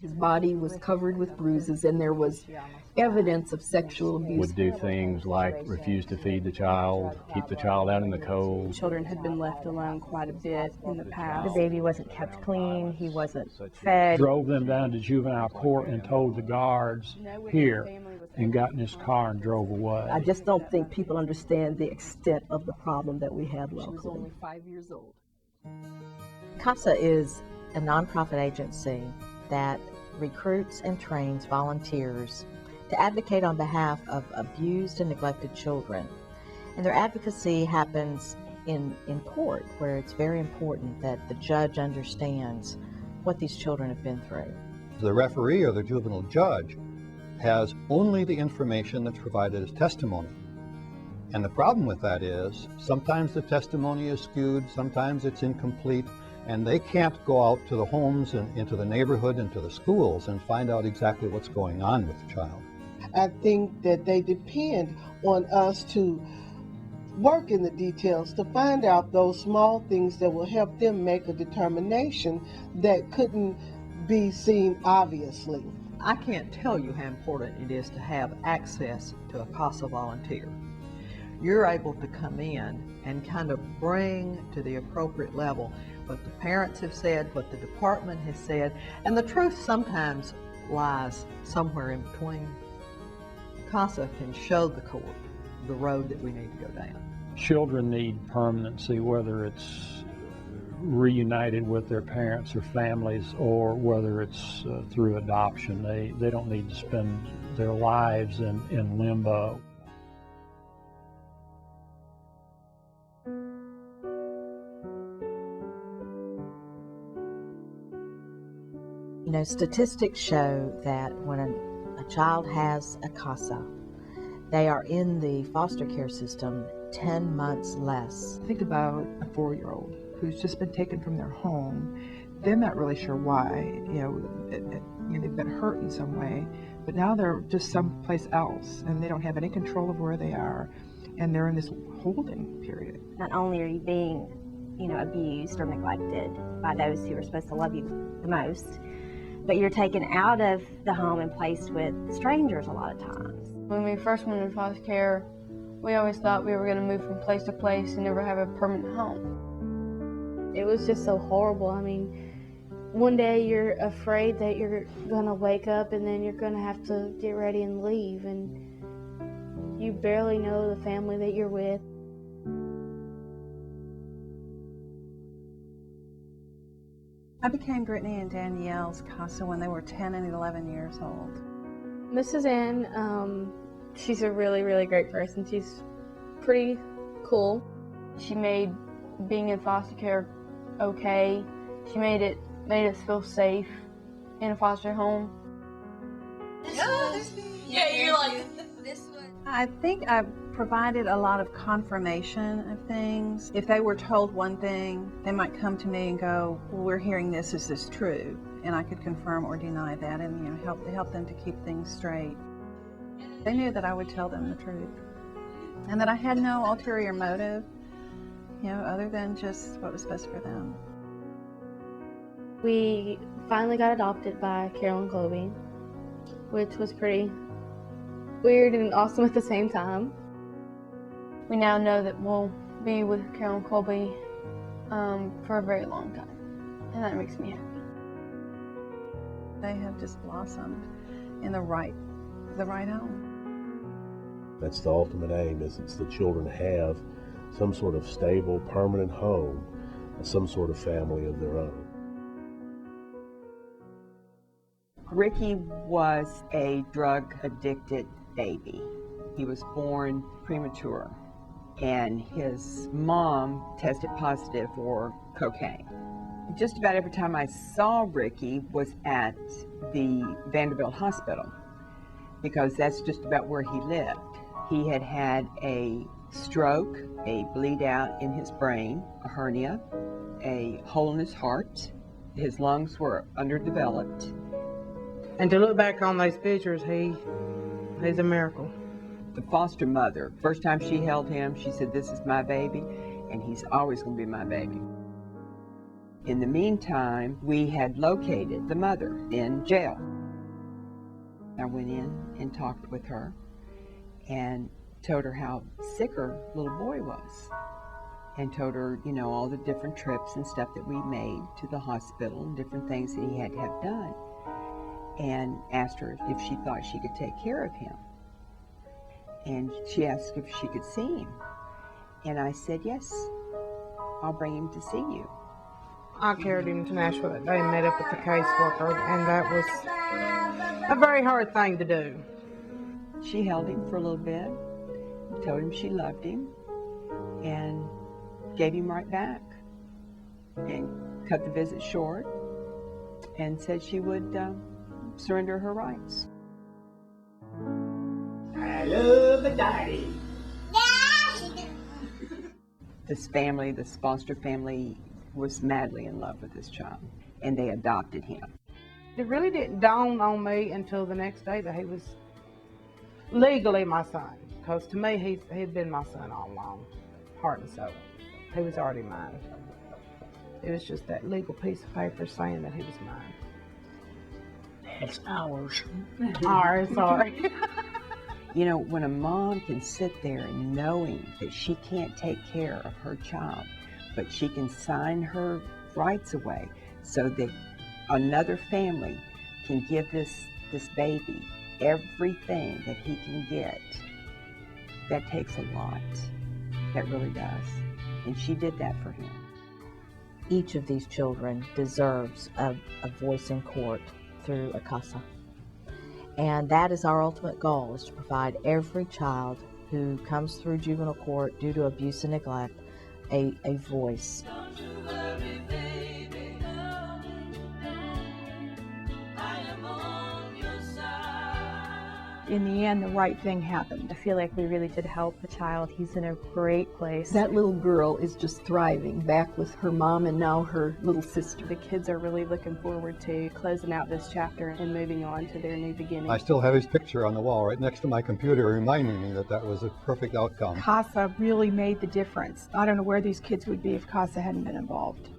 His body was covered with bruises, and there was evidence of sexual abuse. Would do things like refuse to feed the child, keep the child out in the cold. Children had been left alone quite a bit in the past. The baby wasn't kept clean, he wasn't fed. Drove them down to juvenile court and told the guards here, and got in his car and drove away. I just don't think people understand the extent of the problem that we have locally. She was only 5 years old. CASA is a nonprofit agency that recruits and trains volunteers to advocate on behalf of abused and neglected children. And their advocacy happens in court, where it's very important that the judge understands what these children have been through. The referee or the juvenile judge has only the information that's provided as testimony. And the problem with that is sometimes the testimony is skewed, sometimes it's incomplete, and they can't go out to the homes and into the neighborhood and to the schools and find out exactly what's going on with the child. I think that they depend on us to work in the details to find out those small things that will help them make a determination that couldn't be seen obviously. I can't tell you how important it is to have access to a CASA volunteer. You're able to come in and kind of bring to the appropriate level what the parents have said, what the department has said, and the truth sometimes lies somewhere in between. CASA can show the court the road that we need to go down. Children need permanency, whether it's reunited with their parents or families, or whether it's through adoption. They don't need to spend their lives in limbo. You know, statistics show that when a child has a CASA, they are in the foster care system 10 months less. Think about a 4-year-old who's just been taken from their home. They're not really sure why, they've been hurt in some way, but now they're just someplace else and they don't have any control of where they are, and they're in this holding period. Not only are you being, abused or neglected by those who are supposed to love you the most, but you're taken out of the home and placed with strangers a lot of times. When we first went into foster care, we always thought we were going to move from place to place and never have a permanent home. It was just so horrible. I mean, one day you're afraid that you're going to wake up and then you're going to have to get ready and leave, and you barely know the family that you're with. I became Brittany and Danielle's CASA when they were 10 and 11 years old. Mrs. Ann, she's a really, really great person. She's pretty cool. She made being in foster care okay. She made us feel safe in a foster home. Yeah, you're like this one. I think I provided a lot of confirmation of things. If they were told one thing, they might come to me and go, well, we're hearing this, is this true? And I could confirm or deny that and help them to keep things straight. They knew that I would tell them the truth and that I had no ulterior motive, other than just what was best for them. We finally got adopted by Carol and Chloe, which was pretty weird and awesome at the same time. We now know that we'll be with Carol and Colby for a very long time, and that makes me happy. They have just blossomed in the right home. That's the ultimate aim, is it's the children have some sort of stable, permanent home, some sort of family of their own. Ricky was a drug-addicted baby. He was born premature, and his mom tested positive for cocaine. Just about every time I saw Ricky was at the Vanderbilt Hospital, because that's just about where he lived. He had had a stroke, a bleed out in his brain, a hernia, a hole in his heart. His lungs were underdeveloped. And to look back on those pictures, he's a miracle. The foster mother, first time she held him, she said, "This is my baby, and he's always going to be my baby." In the meantime, we had located the mother in jail. I went in and talked with her and told her how sick her little boy was, and told her, you know, all the different trips and stuff that we made to the hospital and different things that he had to have done, and asked her if she thought she could take care of him. And she asked if she could see him. And I said, yes, I'll bring him to see you. I carried him to Nashville that day and met up with the caseworker, and that was a very hard thing to do. She held him for a little bit, told him she loved him, and gave him right back, and cut the visit short, and said she would surrender her rights. I love a daddy. This family, this foster family, was madly in love with this child, and they adopted him. It really didn't dawn on me until the next day that he was legally my son, because to me he had been my son all along, heart and soul. He was already mine. It was just that legal piece of paper saying that he was mine. That's ours. Ours, sorry. You know, when a mom can sit there and knowing that she can't take care of her child, but she can sign her rights away so that another family can give this baby everything that he can get, that takes a lot. That really does. And she did that for him. Each of these children deserves a voice in court through a CASA. And that is our ultimate goal, is to provide every child who comes through juvenile court due to abuse and neglect a voice. In the end, the right thing happened. I feel like we really did help the child. He's in a great place. That little girl is just thriving, back with her mom and now her little sister. The kids are really looking forward to closing out this chapter and moving on to their new beginning. I still have his picture on the wall right next to my computer, reminding me that that was a perfect outcome. CASA really made the difference. I don't know where these kids would be if CASA hadn't been involved.